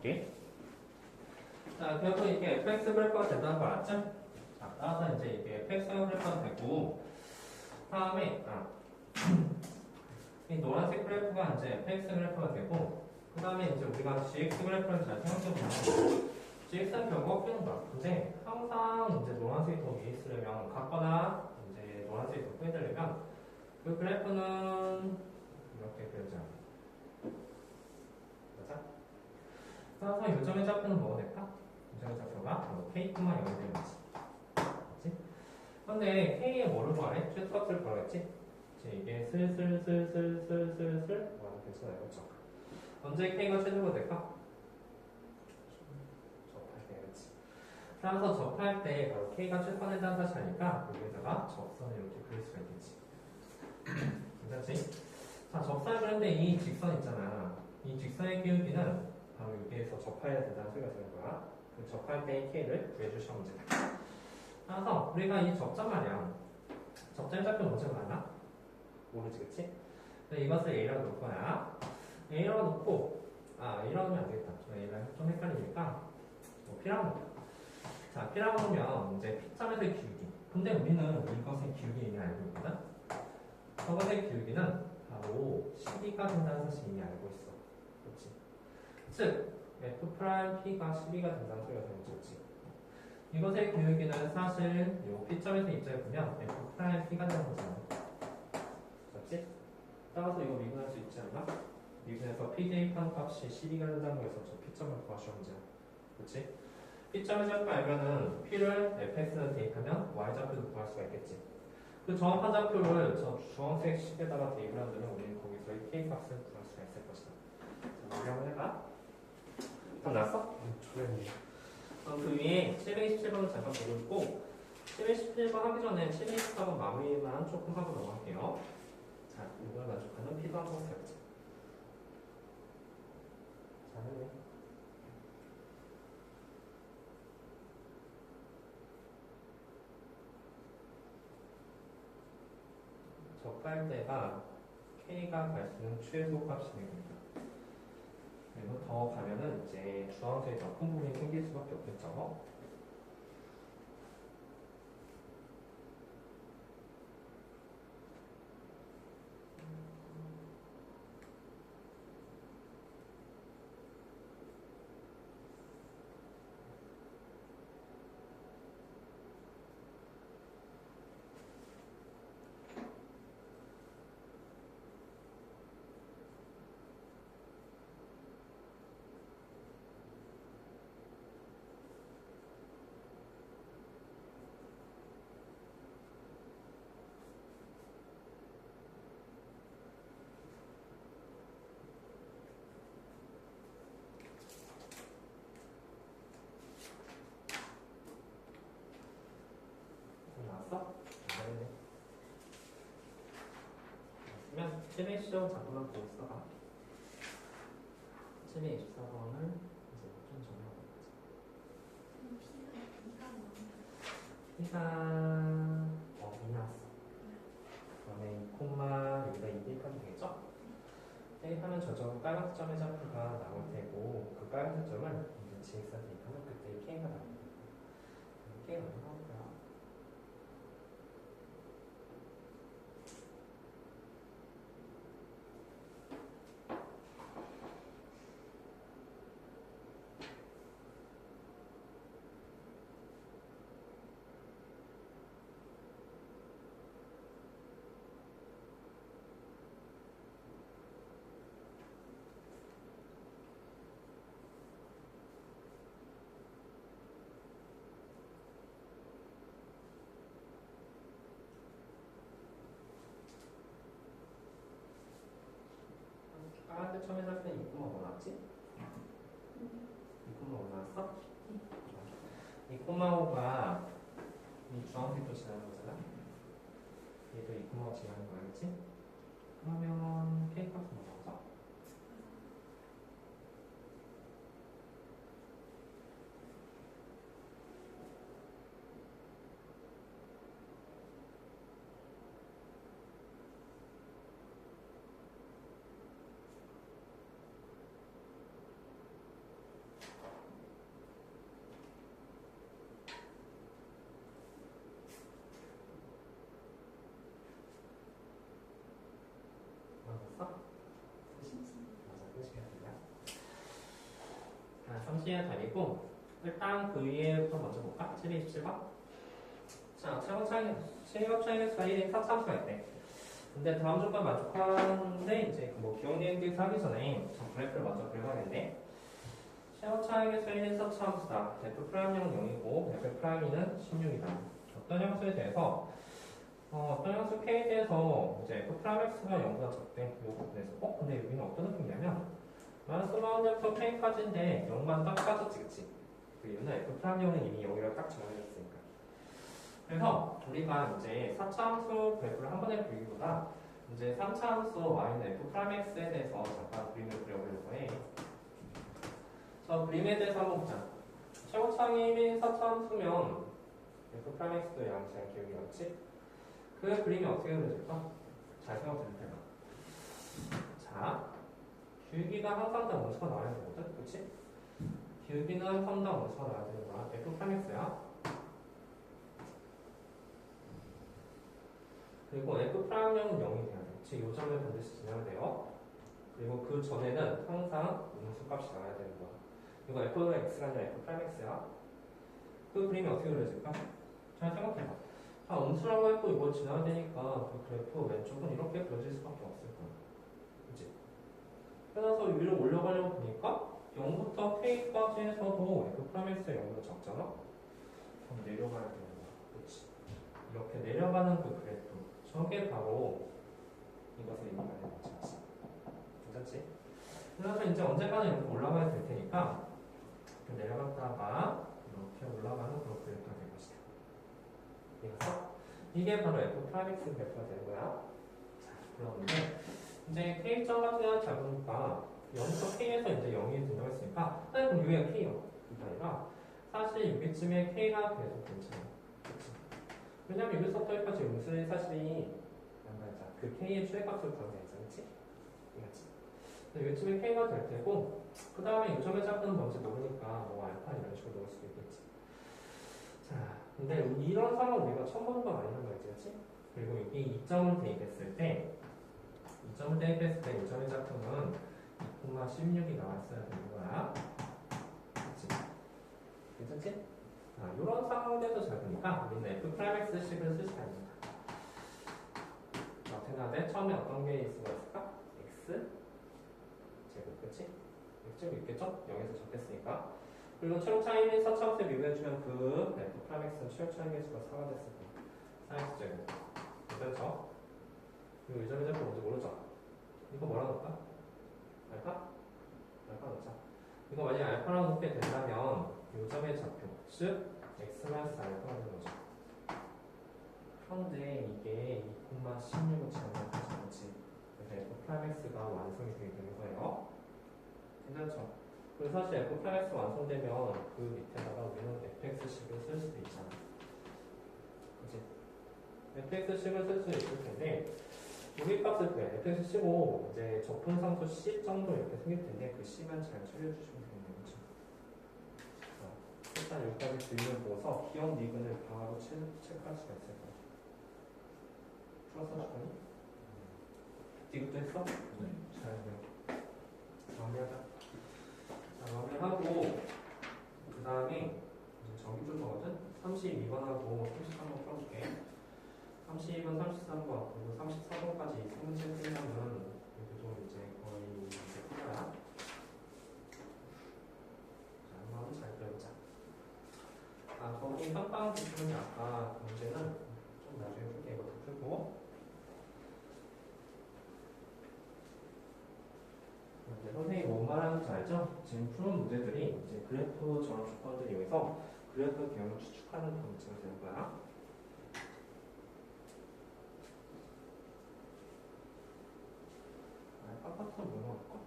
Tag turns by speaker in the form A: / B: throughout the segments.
A: 여기. 자, 결국 이게 fx 그래프가 된다는 거 알았죠? 자, 따라서 이제 이게 fx 그래프가 되고, 다음에, 이 노란색 그래프가 이제 fx 그래프가 되고, 그 다음에 이제 우리가 gx 그래프를 잘 생각해보면, gx는 결국 없는 거야. 근데 항상 이제 노란색이 더 위에 있으려면, 같거나 이제 노란색이 더 크게 되려면, 그 그래프는 이렇게 그려져. 맞아? 따라서 요점의 좌표는 뭐가 될까? 요점의 좌표가 K, 0이 되는 거지. 그렇지? 근데 K에 뭐를 구하래? 최소값을 구하겠지? 이게 슬슬슬슬슬슬슬 괜찮아요. 그렇죠? 언제 K가 최소가 될까? 접할 때, 그렇지? 따라서 접할 때 바로 K가 최소가 된다는 사실 아니까 여기다가 접선을 이렇게 그릴 수가 있겠지. 괜찮지? 자, 접선을 그렸는데 이 직선 있잖아. 이 직선의 기울기는 바로 여기에서 접해야 된다는 소리가 되는 거야. 그 접할 때의 K를 구해주시면 문제다. 따라서 우리가 이 접점 말이야. 접점의 좌표 뭔지 알아? 모르지, 그치? 근데 이것을 A라고 놓을 거야. A라고 놓고, A라고 하면 안 되겠다. A랑 좀 헷갈리니까, P라고 놓을까? 자, P라고 하면 이제 P점에서의 기울기. 근데 우리는 이것의 기울기 이미 알고 있거든? 저것의 기울기는 바로 12가 된다는 사실 이미 알고 있어. 그렇지? 즉, F'P가 12가 된다는 소리가 되는 거지. 이것의 기울기는 사실 이 P점에서 입장을 보면 F'P가 되는 거잖아. 그렇지? 따라서 이거 미분할 수 있지 않나? 미분해서 P 대입하는 값이 12가 된다는 거에서 저 P점을 구하시면 문제야. 그렇지? P점을 잡고 알면은 P를 fx는 대입하면 y좌표도 구할 수가 있겠지. 그 정확한 좌표를 저 주황색 식에다가 대입을 한다면 우리는 거기서의 k 값을 구할 수가 있을 것이다. 자, 우리 한번 해봐. 다 났어?
B: 초연이.
A: 그 위에 727번을 잠깐 보고 있고 727번 하기 전에 724번 마무리만 조금 하고 넘어갈게요. 자, 이걸 만족하는 P도 한번 써야지. 잘하네. 접할 때가 K가 갈수록 최소값이 됩니다. 그리고 더 가면은 이제 주황색이 더 큰 부분이 생길 수밖에 없겠죠. 나왔어? 네. 그러면 720번 잠깐만 보고 있어봐. 724번을 이제 좀 정리하고 있지. P가 이 나왔어. 그러면 2 콤마 여기다 2 대입하면 되겠죠? 대입하면 저쪽 빨간색 점의 좌표가 나올 테고 그 빨간색 점을 이제 GX한테 대입하면 그때 K가 나옵니다. K가 어디 나올 거야? 빨간색 점의 좌표는 2 콤마 뭐 나왔지? 2 콤마 5 나왔어? 2 콤마 5가 이 주황색도 지나는 거잖아? 얘도 2 콤마 5 지나는 거 알겠지? 그러면 K 값은 뭐 나오죠? 3C의 답이고 일단 그 위에부터 먼저 볼까? 727번. 자, 최고 차이계수가 1인 4차함수가 있대. 근데 다음 조건 만족하는데 이제 뭐 기억리행기수 하기 전에 저 그래프를 먼저 그려야겠네. 최고 차이계수 1인 4차함수다. F'은 0이고 F'는 16이다. 어떤 함수에 대해서 어떤 함수 K에 대해서 이제 F'X가 0보다 적대. 이 부분에서 근데 여기는 어떤 느낌이냐면 마이너스 1부터 K까지인데 0만 딱 빠졌지, 그치? 그 이유는 F'은 이미 0이라고 딱 정해졌으니까. 그래서 우리가 이제 4차 함수 그래프를 한 번에 그리기보다 이제 3차 함수 y는 F'X에 대해서 잠깐 그림을 그려보려고 해. 자, 그림에 대해서 한번 보자. 최고차이 1인 4차 함수면 F'X도 양치한 기억이 났지? 그 그림이 어떻게 그려질까? 잘 생각해 볼 테가. 자, 기울기가 항상 다 원수가 나와야 되거든? 그치? 기울기는 항상 다 원수가 나와야 되는 거야. F'X야. 그리고 F'은 0이 돼야 돼. 즉, 이 점을 반드시 지나야 돼요. 그리고 그 전에는 항상 음수값이 나와야 되는 거야. 이거 F'X가 아니라 F'X야. 그 그림이 어떻게 그려질까? 잘 생각해봐. 음수라고 했고 이거 지나야 되니까 그 그래프 왼쪽은 이렇게 그려질 수밖에 없을 거야. 그치? 그래서 위로 올라가려고 보니까 0부터 K까지 해서도 F'X의 0보다 적잖아? 그럼 내려가야 되는 거야. 그치? 이렇게 내려가는 그 그래프. 저게 바로 이것을 의미하는 거지. 괜찮지? 그래서 이제 언젠가는 이렇게 올라가야 될 테니까 이렇게 내려갔다가 이렇게 올라가는 그런 그래프가 될 것이다. 그래서 이게 바로 F'X 그래프가 되는 거야. 자, 그런데 이제 K점 같은 경우는 잡으니까 0부터 K에서 이제 0이 된다고 했으니까 그럼 여기가 K요. 그게 아니라 사실 여기쯤에 K가 돼도 괜찮아. 그치? 왜냐면 여기서부터 여기까지 음수의 사실이 그 K의 최대값을 구하는 게 있잖아. 그치? 이거지. 여기쯤에 K가 될 테고 그 다음에 요점의 작은 뭔지 모르니까 뭐 알파 이런 식으로 넣을 수도 있겠지. 자, 근데 이런 상황 우리가 처음 보는 건 아니란 말이지, 그치? 그리고 여기 2점을 대입했을 때 요점의 작품은 2,16이 나왔어야 되는 거야. 그치? 괜찮지? 자, 이런 상황에도 잘 보니까 우리는 F'X식을 쓸 수가 있는 거야. 어떻게 하되 처음에 어떤 게 수가 있을까? X 제곱, 그치? X제곱 있겠죠? 0에서 적겠으니까. 그리고 최고 차이는 4차함수에 비교해주면 그 F'X는 최고 차이 개수가 4가 됐을 거야. 4X 제곱. 괜찮죠? 그리고 이 점의 좌표 뭔지 모르죠? 이거 뭐라 넣을까? 알파? 알파 넣자. 이거 만약에 알파라고 넣게 된다면 이 점의 좌표, 즉 X-알파가 되는 거죠. 그런데 이게 2,16을 지나면 되지 않지. 그래서 F'X가 완성이 되게 되는 거예요. 괜찮죠? 그래서 사실 F'X 완성되면 그 밑에다가 우리는 F'X식을 쓸 수도 있잖아. 그치? F'X식을 쓸 수 있을 텐데 여기 값을 구해. F'X치고 이제 적분상수 C 정도 이렇게 생길 텐데 그 C만 잘 추려주시면 되겠네요. 그쵸? 일단 여기까지 그림을 보고서 기억 니근을 바로 체크할 수가 있을 거야. 풀었어, 주관이? 디귿도 했어? 네. 잘 마무리하자. 자, 마무리하고 그 다음에 정기줄 거거든? 32번하고 33번 풀어줄게. 32번, 33번, 그리고 34번까지 세 문제 풀려면 여기도 이제 거의 이제 풀어야. 자, 한번 잘 그려보자. 거기 선빵 부분은 아까 문제는 좀 나중에 풀게. 이것도 풀고. 이제 선생님이 뭔 말하는지 알죠? 지금 푸는 문제들이 이제 그래프 저런 조건들을 이용해서 그래프 개형을 추측하는 그런 문제가 되는 거야. 깜빡한 뭐 나올까?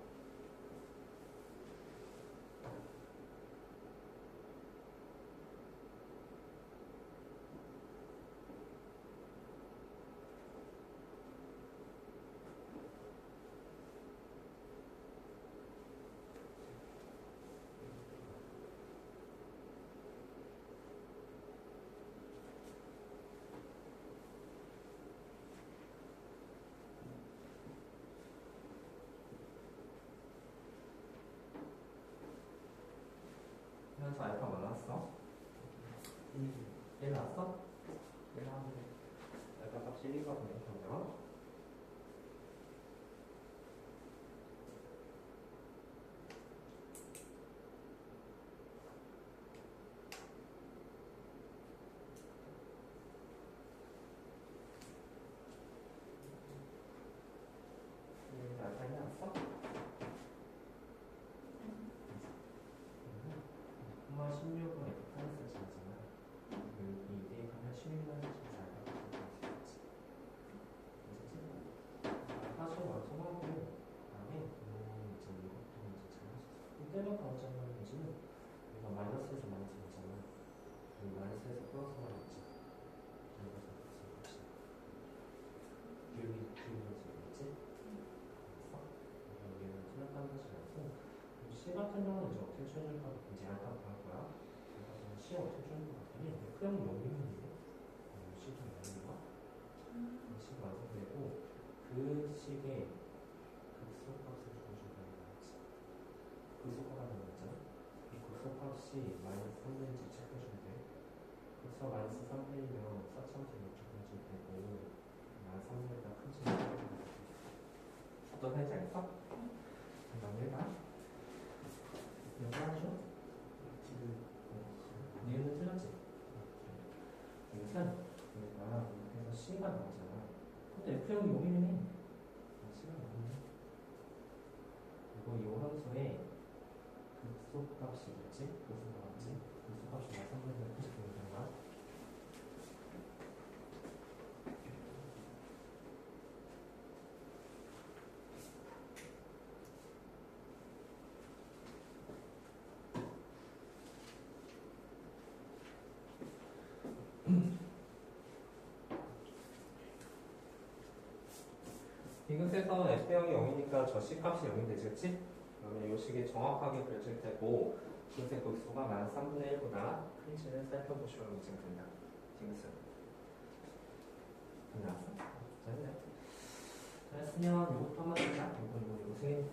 A: 그래서 알파 뭐 나왔어? 1 나왔어? 1 나왔는데 알파 값이 1이거든요. 그러면 알파 1 나왔어? 콤마 16은 F 플러스 지나잖아. 여기 대입하면 16만 14 알파 값이 사실 완성하고 그다음에 이제 이것도 이제 잘 할 수 있어. 이때만 나오자면 이제는 우리가 마이너스에서 마이너스 나잖아. 여기 마이너스에서 플러스가 나왔지. 여기서 플러스 기울기 있지? 알았어? 여기는 틀렸다는 것이 아니고 C 같은 경우는 이제 어떻게 추려줄까? 이제 알파 구할 거야. 그래서 C 어떻게 추려줄 것 같더니 F형 여기는데 C 좀 여는 거? C가 완성되고 그 식의 극소값을 주어준다는 거지. 극소값이라는 거 있잖아. 이 극소값이 마이너스 3분인지 체크해주면 돼. 그래서 마이너스 3분이면 4,000개 이쪽까지 되고 마이너스 3분보다 큰지 어떤 사인지 알겠어? 정답을 이거 하죠? 지금 니은은 틀렸지? 이것은 우리가 그래서 C가 나오잖아. 근데 F형이 여기는 해. C가 나오네. 그리고 이 함수에 극소값이겠지? 극소값이 마이너스 3분의 90 되는 거야. 이것에서 F형이 0이니까 저 C값이 0이 되지, 그치? 그러면 이 식이 정확하게 그려질 때고 이것의 극소가 마이너스 3분의 1보다 큰지를 살펴보시면 문제가 된다. 이것은 나왔어? 잘했네. 잘했으면 이것도 한번 보자. 이거 생각해볼게.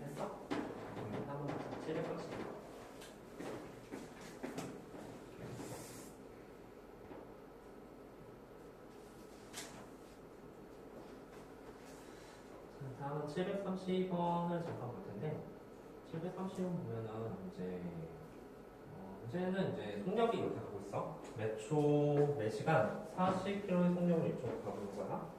A: 했어? 한번 체력값이 다음은 730번을 잠깐 볼 텐데 730번 보면은 이제는 이제 속력이 이렇게 가고 있어. 매초 매시간 40km의 속력을 이쪽으로 가고 있는 거야.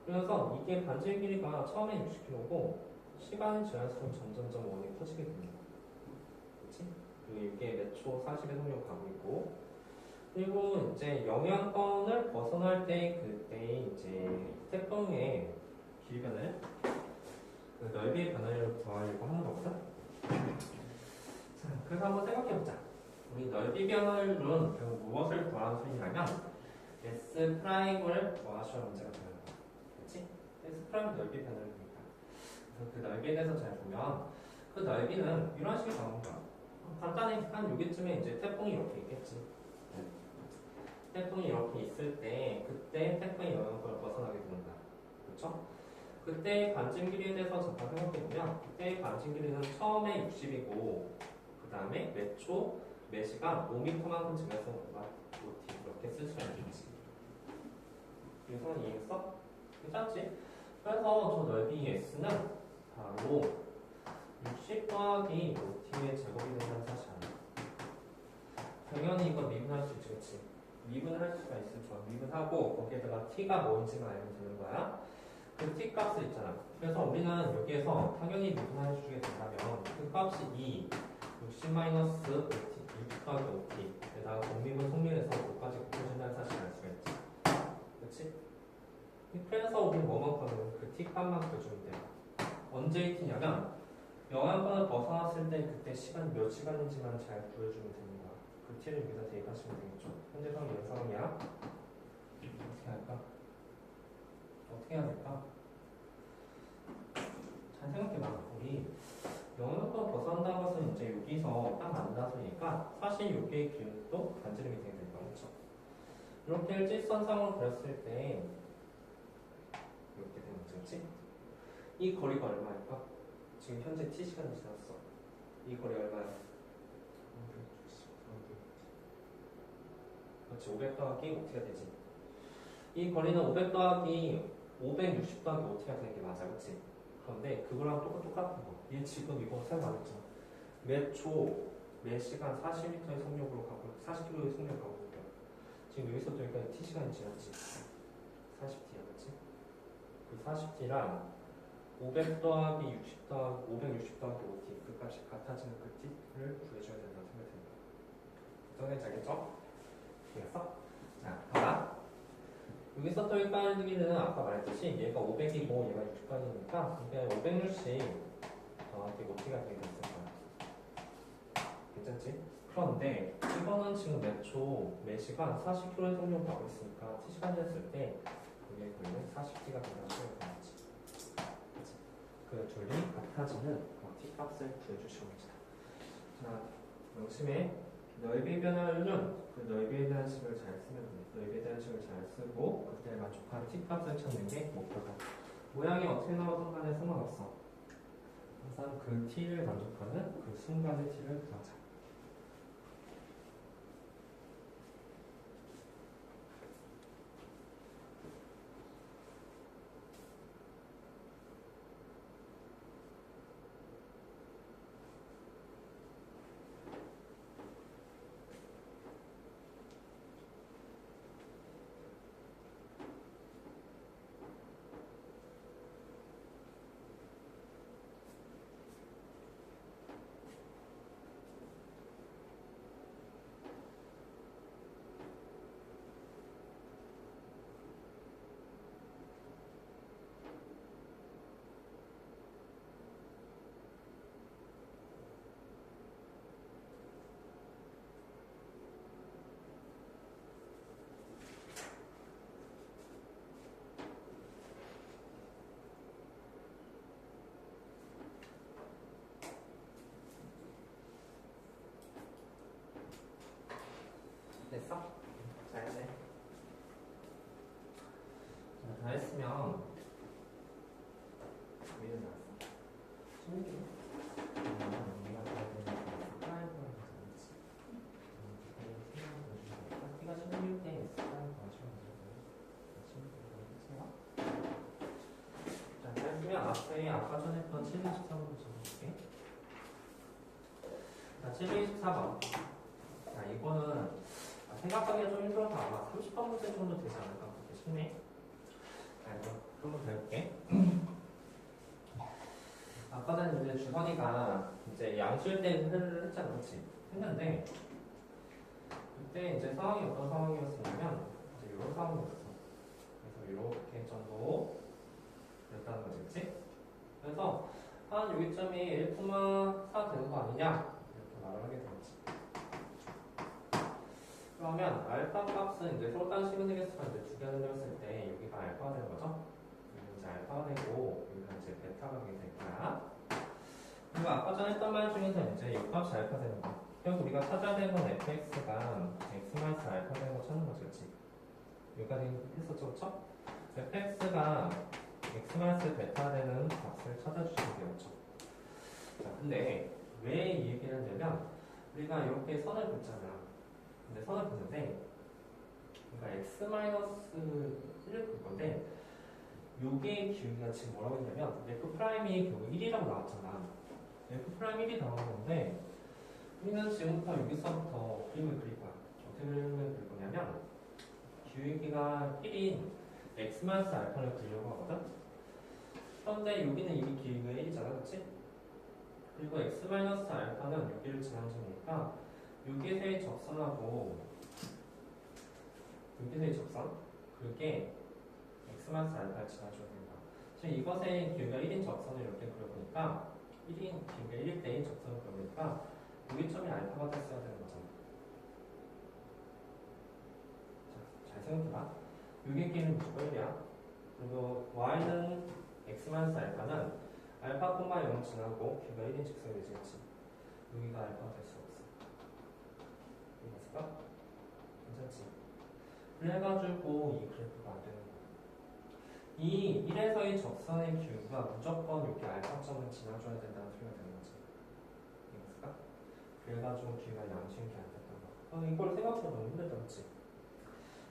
A: 그래서 이게 반질 길이가 처음에 60km고 시간이 지날수록 점점점 원이 커지게 됩니다. 그렇지? 그리고 이게 매초 40의 속력을 가고 있고 그리고 이제 영향권을 벗어날 때 그때 이제 태풍의 길변을 그 넓이의 변화를 구하려고 하는 거거든. 자, 그래서 한번 생각해보자. 우리 넓이 변화율은 결국 무엇을 구하는 소리냐면 S 프라임을 구하셔야 문제가 되는 거야. 그렇지? S 프라임 넓이 변화율이니까. 그래서 그 넓이에 대해서 잘 보면 그 넓이는 이런 식으로 나오는 거야. 간단히 한 여기쯤에 이제 태풍이 이렇게 있겠지. 태풍이 이렇게 있을 때 그때 태풍의 영향권을 벗어나게 된다. 그렇죠? 그때의 반증 길이에 대해서 잠깐 생각해보면 그때의 반증 길이는 처음에 60이고 그 다음에 매초, 매시간 5m만큼 지나서 뭔가 이렇게 쓸 수가 있겠지. 이건 이해했어? 괜찮지? 그래서 저 넓이 S는 바로 60 더하기 5t의 제곱이 된다는 사실 아니야. 당연히 이거 미분할 수 있지, 그치? 미분할 수가 있을 거야. 미분하고 거기에다가 t가 뭔지만 알면 되는 거야. 그 t 값을 있잖아. 그래서 우리는 여기에서 당연히 미분해 주게 된다면 그 값이 2 60-OT, 6 더하기 OT. 게다가 공미분 속률에서 5까지 곱해준다는 사실을 알 수가 있지. 그치? 그래서 우리는 뭐만큼은 그 t값만 구해주면 돼요. 언제 t냐면 영향권을 벗어났을 때 그때 시간이 몇 시간인지만 잘 구해주면 되는 거야. 그 t를 여기다 대입하시면 되겠죠. 현재 상황이 이런 상황이야. 어떻게 할까? 어떻게 해야 될까? 잘 생각해봐. 우리 영역권 벗어난다는 것은 이제 여기서 딱 만나서니까 사실 여기의 기운도 반지름이 되게 될 거야. 그렇죠? 이렇게 일직선상으로 그렸을 때 이렇게 되는 거지. 그렇지? 이 거리가 얼마일까? 지금 현재 t시간이 지났어. 이 거리 얼마야? 그렇지. 500 더하기 OT가 되지. 이 거리는 500 더하기 560 더하기 OT가 되는 게 맞아. 그렇지? 그런데 그거랑 똑같은 거. 얘 지금 이거 사용 안 했잖아. 매 초, 매 시간 40m의 속력으로 가고, 40km의 속력을 가고 있대요. 지금 여기서부터 여기까지 t시간이 지났지. 40t야, 그치? 그 40t랑 500 더하기 60 더하기 560 더하기 5t 그 값이 같아지는 그 t를 구해줘야 된다고 생각됩니다. 정해지 알겠죠? 이해했어? 자, 봐봐. 여기서 또 헷갈리기는 아까 말했듯이 얘가 500이고 얘가 60까지니까 이게 560 더하기 5t가 되게 됐을 거야. 괜찮지? 그런데 이거는 지금 매 초, 매 시간 40km의 속력을 가고 있으니까 t시간 됐을 때 그게 걸리는 40t가 된다고 생각해야지. 그 둘이 같아지는 t값을 구해주시면 됩니다. 자, 명심해. 넓이 변화율은 그 넓이에 대한 식을 잘 쓰면 돼. 넓이에 대한 식을 잘 쓰고 그때 만족한 t값을 찾는 게 목표다. 모양이 어떻게 나오든 간에 상관없어. 항상 그 t를 만족하는 그 순간의 t를 구하자. 됐어? 잘했네. 자, 다 했으면 위로 나왔어. 16개. T가 16대 자, 잘했으면 앞에 아까 전에 했던 724번도 적어볼게. 자, 724번. 자, 이거는 생각하기가 좀 힘들어서 아마 30번 문제 정도 되지 않을까 그렇게 싶네. 자, 이거 한번 배울게. 아까 전에 이제 주선이가 이제 양수일대를 했잖아, 그렇지? 했는데 그때 이제 상황이 어떤 상황이었냐면 이제 이런 상황이었어. 그래서 이렇게 정도 됐다는 거지, 그렇지? 그래서 한 여기점이 1,4 되는 거 아니냐 이렇게 말을 하게 되겠지. 그러면 알파 값은 이제 솔단 시그니게스가 이제 두 개를 넣었을 때 여기가 알파가 되는 거죠? 여기 이제 알파가 되고 여기가 이제 베타가 되게 될 거야. 그리고 아까 전에 했던 말 중에서 이제 이 값이 알파 되는 거. 결국 우리가 찾아야 되는 건 fx가 x 마이너스 알파 되는 거 찾는 거지, 그렇지? 여기까지 했었죠, 그렇죠? fx가 x 마이너스 베타 되는 값을 찾아주시면 되겠죠. 자, 근데 왜 이 얘기를 하냐면 우리가 이렇게 선을 긋잖아. 근데 선을 긋는데 그러니까 x-1을 긋 건데 요게 기울기가 지금 뭐라고 했냐면 f''이 결국 1이라고 나왔잖아. f'1이 나온 건데 우리는 지금부터 여기서부터 그림을 그릴 거야. 어떻게 그림을 그릴 거냐면 기울기가 1인 x-알파를 그리려고 하거든. 그런데 여기는 이미 기울기가 1이잖아, 그렇지? 그리고 x-알파는 6일 지나주니까 6에서의 접선하고 6에서의 접선 그게 x-알파를 지나줘야 된다. 지금 이것의 기울기가 1인 접선을 이렇게 그려보니까 1인 기울기가 1일 때인 접선을 그려보니까 여기점이 알파가 됐어야 되는 거잖아. 자, 잘 생각해봐. 6의 길은 무조건 1이야. 그리고 y는 x-알파는 알파, 0 지나고 기울기가 1인 직선이 되겠지. 여기가 알파가 될 수 없어. 이해했을까? 괜찮지? 그래가지고 이 그래프가 안 되는 거야. 이 1에서의 접선의 기울기가 무조건 이렇게 알파점을 지나줘야 된다는 소리가 되는 거지. 이해했을까? 그래가지고 기울기가 양심이 안 됐던 거야. 이걸 생각보다 너무 힘들다, 그치?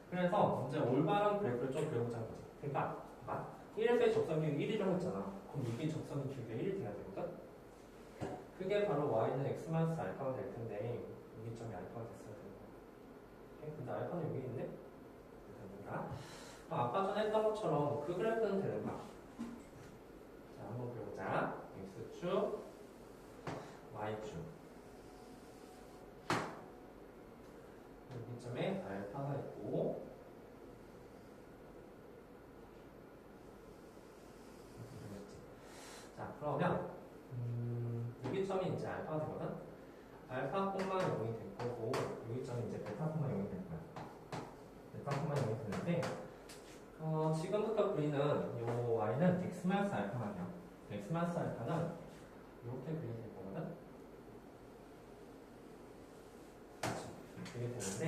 A: 그래서 이제 올바른 그래프를 좀 그려보자는 거지. 그러니까 봐봐. 1에서의 접선 기울기 1이라고 했잖아. 그럼 여기 접선의 기울기가 1이 돼야 되거든? 그게 바로 y는 x-알파가 될 텐데 여기 점이 알파가 됐어야 되는 거야. 근데 알파는 여기 있네? 됐는가? 아까 전에 했던 것처럼 그 그래프는 되는 거야. 자, 한번 그려보자. x축, y축. 여기 점에 알파가 있고 자, 그러면 여기 점이 이제 알파가 되거든? 알파, 0이 될 거고 여기 점이 이제 베타, 0이 될 거야. 베타, 0이 되는데 지금부터 그리는 요 y는 x-알파만요. x-알파는 이렇게 그리게 될 거거든? 그렇게 되는데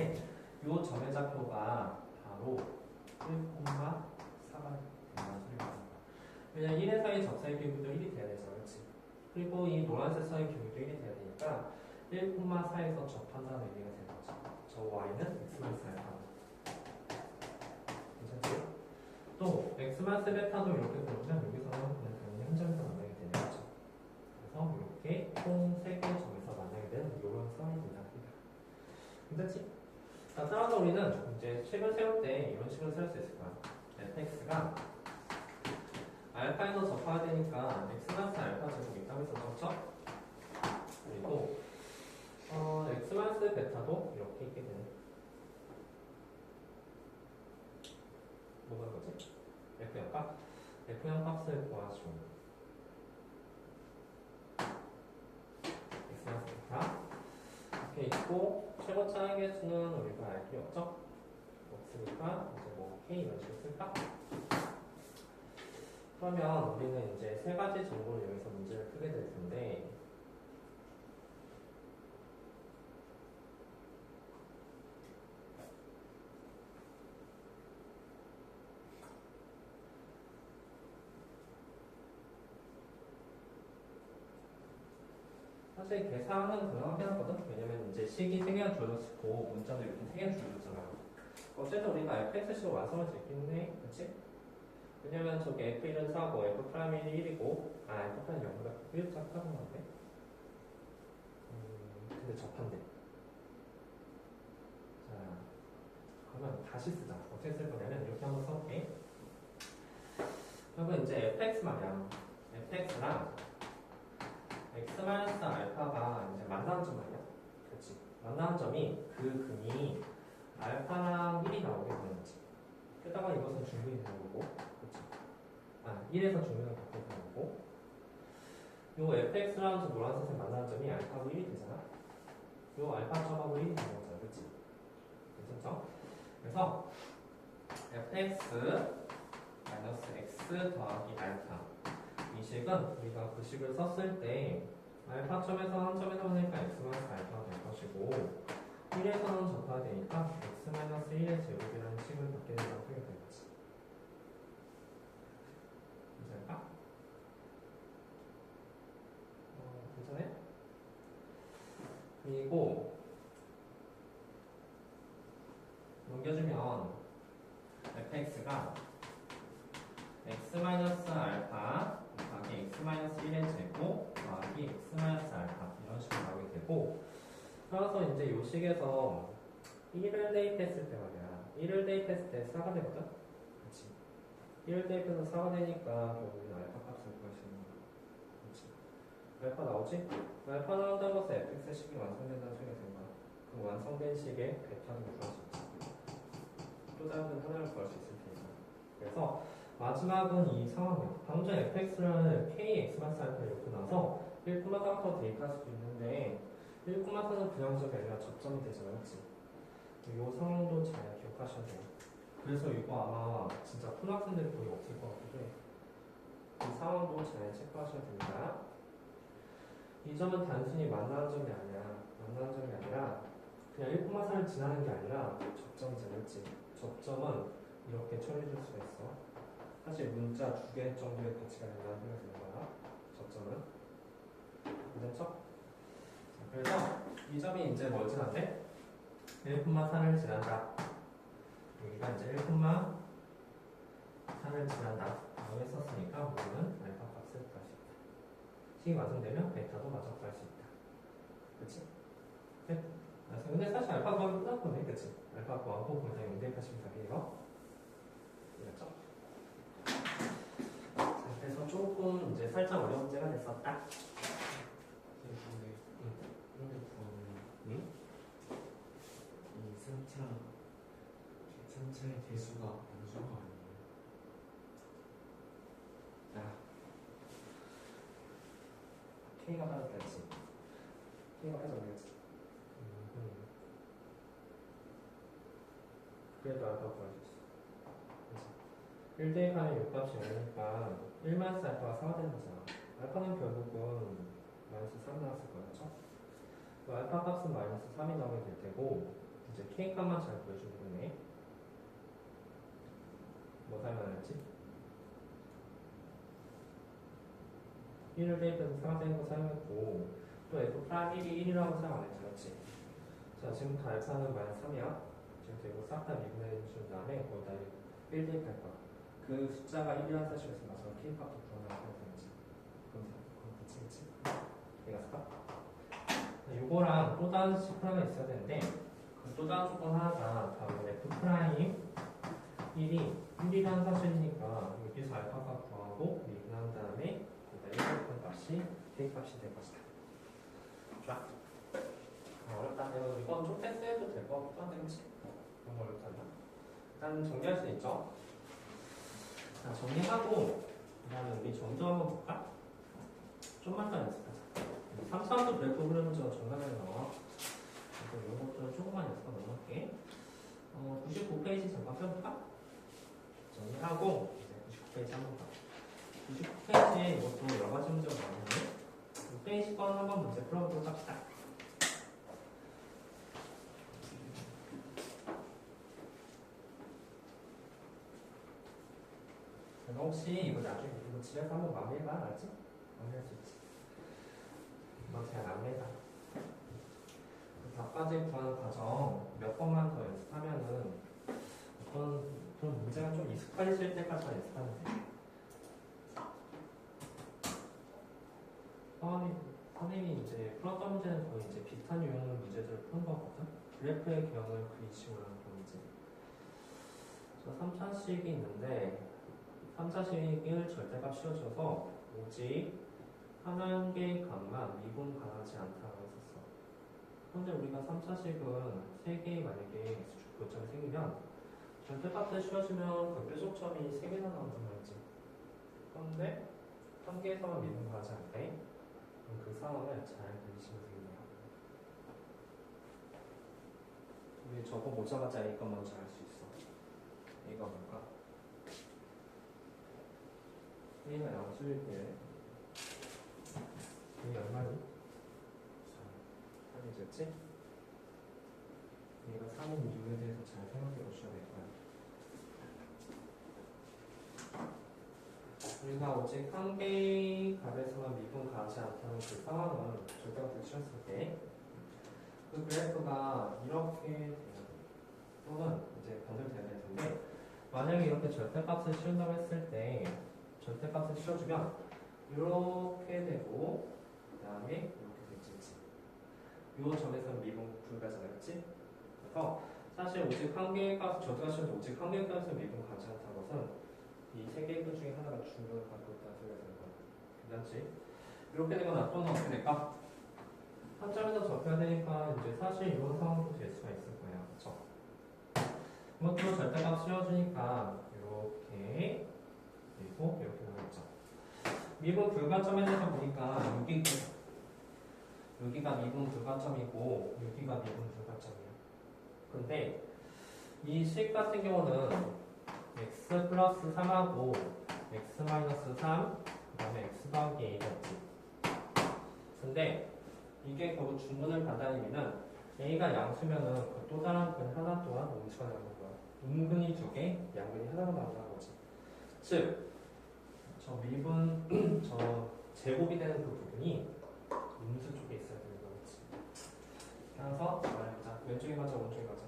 A: 요 점의 좌표가 바로 1,4가 된다는 소리가 나요. 왜냐면 1에서의 접선의 기울기도 1이 돼야 되잖아, 그렇지? 그리고 이 노란색 선의 기울기도 1이 돼야 되니까 1,4에서 접한다는 의미가 되는 거죠. 저 y는 x-알파. 괜찮지? 또 x-베타도 이렇게 그러면 여기서는 그냥 당연히 한 점에서 만나게 되는 거죠. 그래서 이렇게 총 3개의 점에서 만나게 되는 이런 상황이 된다는 겁니다. 괜찮지? 자, 따라서 우리는 이제 식을 세울 때 이런 식으로 세울 수 있을 거야. fx가 알파에서 접해야 되니까 x-알파 제곱 있다고 해서 그렇죠? 그리고 x-베타도 이렇게 있게 되네. 뭐가 그거지? F형 값? F형 값을 구하죠. x-베타 이렇게 있고 최고 차항의 수는 우리가 알 필요 없죠? 없으니까 이제 뭐 k 이런 식으로 쓸까? 그러면 우리는 이제 세 가지 정보를 여기서 문제를 풀게 될 텐데 사실 계산은 가능하긴 하거든? 왜냐면 이제 식이 3개가 주어졌고 문자도 이렇게 3개가 주어졌잖아. 어쨌든 우리가 fx식으로 완성할 수 있긴 해. 그치? 왜냐면 저기 f1은 4고 f'1이 1이고 f'1이 0보다 1 작다고 나오네. 근데 접한대. 자, 그러면 다시 쓰자. 어떻게 쓸 거냐면 이렇게 한번 써볼게. 그러면 이제 fx 말이야. fx랑 x-알파가 이제 만나는 점 아니야? 그렇지. 만나는 점이 그 근이 알파랑 1이 나오게 되는 거지. 게다가 이것은 중근이 되는 거고, 그렇지. 1에서 중근을 갖게 되는 거고, 요 fx랑 저 노란색을 만나는 점이 알파하고 1이 되잖아. 요 알파점하고 1이 되는 거잖아, 그렇지. 괜찮죠? 그래서 fx x 더하기 알파 이 식은 우리가 그 식을 썼을 때 알파점에서 한 점에서 보니까 x-알파가 될 것이고 1에서는 접해야 되니까 x-1의 제곱이라는 식을 받게 된다고 소리가 될 거지. 괜찮을까? 괜찮아요? 그리고 넘겨주면 fx가 x-알파 곱하기 x-1의 제곱 더하기 x-알파 이런 식으로 나오게 되고 따라서 이제 요 식에서 1을 대입했을 때 말이야 1을 대입했을 때 4가 되거든? 그치? 1을 대입해서 4가 되니까 결국엔 알파 값을 구할 수 있는 거야. 그치? 알파 나오지? 알파 나온다는 것은 fx의 식이 완성된다는 소리가 되는 거야. 그 완성된 식의 베타도 구할 수 있지. 또 다른 건 하나를 구할 수 있을 테니까. 그래서 마지막은 이 상황이야. 방금 전에 fx를 k x마스 알파를 놓고 나서 1,4부터 대입할 수도 있는데 1,4는 부정적이 아니라 접점이 되잖아, 그렇지? 이 상황도 잘 기억하셔야 돼요. 그래서 이거 아마 진짜 초등학생들이 거의 없을 것 같기도 해. 이 상황도 잘 체크하셔야 됩니다. 이 점은 단순히 만나는 점이 아니야. 만나는 점이 아니라 그냥 1,4를 지나는 게 아니라 접점이잖아, 그렇지? 접점은 이렇게 처리해줄 수가 있어. 사실 문자 2개 정도의 가치가 된다는 생각이 드는 거야. 접점은. 괜찮죠? 그래서 이 점이 이제 뭘 지난대? 1,4를 지난다. 여기가 이제 1,4를 지난다. 라고 했었으니까 우리는 알파 값을 구할 수 있다. 식이 완성되면 베타도 마저 구할 수 있다. 그치? 네? 근데 사실 알파 구하기 끝났거든, 그치? 알파 구하고 그냥 연대하시면 답이에요. 이랬죠? 자, 그래서 조금 이제 살짝 어려운 문제가 됐었다.
B: 이 3차의 대수가 암수가 아니에요.
A: 자, K가 빠졌겠지. K가 빠졌겠지. 그래도 알파 구할 수 있어. 1대1 간의 요값이 0이니까 1마이너스 알파가 4가 되는 거잖아. 알파는 결국은 마이너스 3 나왔을 거야, 그렇죠? 알파 값은 마이너스 3이 나오게 될 테고 이제 K 값만 잘 구해주면 되네. 뭐 사용하는지 1을 대입해서 4가 되는 거 사용했고 또 F'1이 1이라고 사용 안 했지, 그렇지? 자, 지금 다 알파는 마이너스 3이야. 지금 되고 싹 다 미분해 준 다음에 거기다 1 대입할 거야. 그 숫자가 1이라는 사실에서 마지막 K 값도 구하라고 해야 되는지 그럼 그치? 이해갔을까? 요거랑 또 다른 조건 하나 있어야 되는데 그 또 다른 조건 하나가 바로 F'1이 1이라는 사실이니까 여기서 알파 값 구하고 미분한 다음에 거기다 1 값이 K 값이 될 것이다. 좋아? 어렵다. 이건 좀 패스해도 될 것 같기도 한데 그치? 너무 어렵지 않나? 일단 정리할 수 있죠? 자, 정리하고 그 다음에 우리 점수 한번 볼까? 좀만 더 연습하자. 3차원도 그래프 흐름 문제가 정답에 나와. 그래서 이런 것들은 조금만 연습하고 넘어갈게. 99페이지 잠깐 펴볼까? 정리하고 이제 99페이지 한번 봐. 99페이지에 이것도 여러 가지 문제가 나오는데 6페이지 건 한번 문제 풀어보도록 합시다. 너 혹시 이거 나중에 이거 집에서 한번 마무리해봐, 알았지? 마무리할 수 있지. 이거 잘 마무리해봐. 답까지 구하는 과정 몇 번만 더 연습하면은 그런 문제가 좀 익숙해질 때까지 연습하면 돼. 선생님이 이제 풀었던 문제는 거의 이제 비슷한 유형의 문제들을 푸는 거거든. 그래프의 개형을 그리시고 하는 그런 문제. 저 3차식이 있는데 3차식을 절대값 씌워줘서 오직 한 개의 값만 미분 가능하지 않다고 했었어. 그런데 우리가 3차식은 3개의 만약에 수축 교점이 생기면 절대값을 씌워주면 그 뾰족점이 3개나 나온단 말이지. 그런데 한 개에서만 미분 가지 않대. 그럼 그 상황을 잘 그리시면 되겠네요. 우리 저거 보자마자 이거 먼저 알 수 있어. 이거 뭘까? A가 양수일 때 이게 얼마니? 3이 됐지? 얘가 3인 이유에 대해서 잘 생각해 보셔야 될 거야. 우리가 오직 한 개의 값에서만 미분 가지 않다는 그 상황은 절대값을 씌웠을 때 그 그래프가 이렇게 돼야 돼. 또는 이제 반대로 돼야 될 텐데 만약에 이렇게 절대값을 씌운다고 했을 때 절대값을 씌워주면 이렇게 되고 그 다음에 이렇게 되지. 이 점에서는 미분 불가잖아, 그렇지? 그래서 사실 오직 한 개의 값 절대값 씌워서 오직 한 개의 값에서 미분 가지 않다는 것은 이 세 개의 것 중에 하나가 중요을 갖고 있다는 소리가 되는 거야. 괜찮지? 이렇게 되거나 또는 어떻게 될까? 한점에서 접해야 되니까 이제 사실 이런 상황도 될 수가 있을 거예요. 그쵸? 이것도 절대값 씌워주니까 이렇게 그리고 이렇게 나오겠죠. 미분 불가점에 대해서 보니까 여기가 미분 불가점이고 여기가 미분 불가점이에요. 근데 이 식 같은 경우는 x 플러스 3하고 x 마이너스 3 그 다음에 x 더하기 a가 있지. 근데 이게 결국 중문을 간다는 의미는 a가 양수면은 그 또 다른 근 하나 또한 음수가 나오는 거야. 음근이 두 개, 양근이 하나가 나온다는 거지. 즉, 저 미분, 저 제곱이 되는 그 부분이 음수 쪽에 있어야 되는 거겠지. 그래서 말해보자. 왼쪽에 가자, 오른쪽에 가자.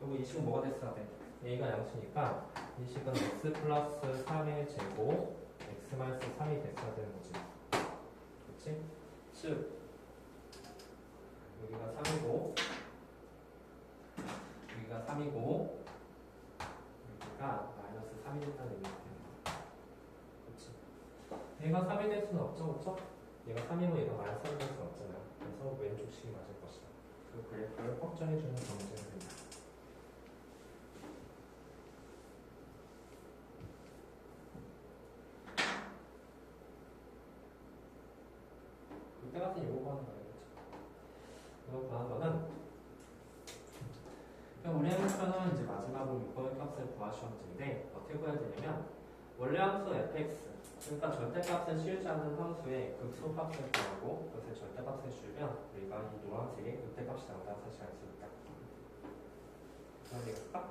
A: 결국 이 식은 뭐가 됐어야 돼? a가 양수니까 이 식은 x 플러스 3의 제곱 x 마이너스 3이 됐어야 되는 거지. 그렇지? 즉 여기가 3이고 여기가 3이고 여기가 마이너스 3이 됐다는 의미가 되는 거야. 그렇지? 얘가 3이 될 수는 없죠, 그렇죠? 얘가 3이고 얘가 마이너스 3이 될 수는 없잖아요. 그래서 왼쪽식이 맞을 것이다. 그 그래프를 확정해주는 경우가 됩니다. 이때 같은 요거 하는 거예요. 이거 구하는 거는 우리 함수는 이제 마지막으로 요거의 값을 구하시면 문제인데 어떻게 구해야 되냐면 원래 함수 fx 그러니까 절대값을 씌우지 않는 함수의 극소값을 구하고 그것의 절대값을 씌우면 우리가 이 노란색의 극대값이 나온다는 사실을 알 수 있다. 그럼 되겠다?